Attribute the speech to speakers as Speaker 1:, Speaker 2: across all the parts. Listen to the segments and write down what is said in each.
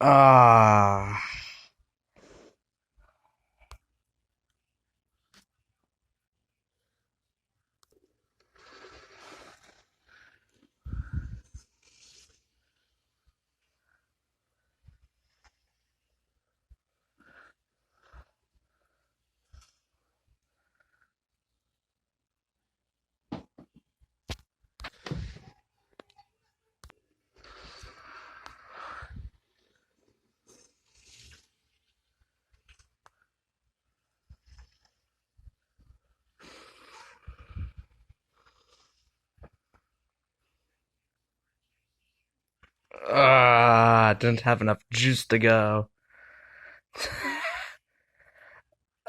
Speaker 1: Ah. Ah, didn't have enough juice to go.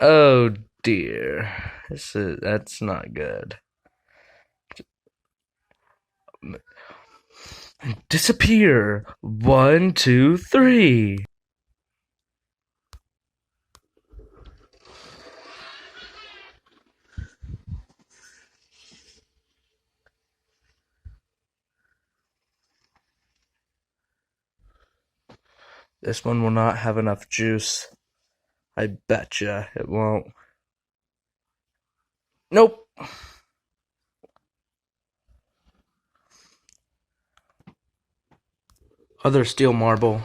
Speaker 1: Oh dear. That's not good. Disappear. One, two, three. This one will not have enough juice. I betcha it won't. Nope. Other steel marble.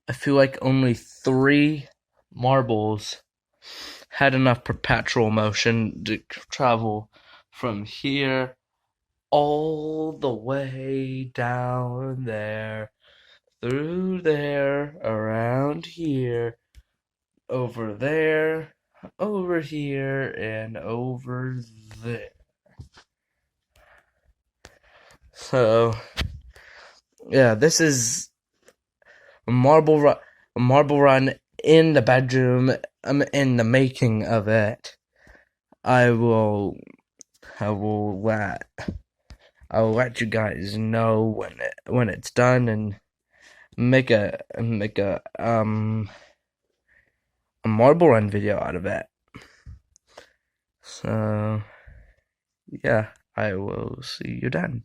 Speaker 1: I feel like only 3 marbles had enough perpetual motion to travel from here all the way down there, through there, around here, over there, over here, and over there. So, yeah, this is a marble run in the bedroom, in the making of it. I will, I will let, I'll let you guys know when it's done and make a marble run video out of it. So yeah, I will see you then.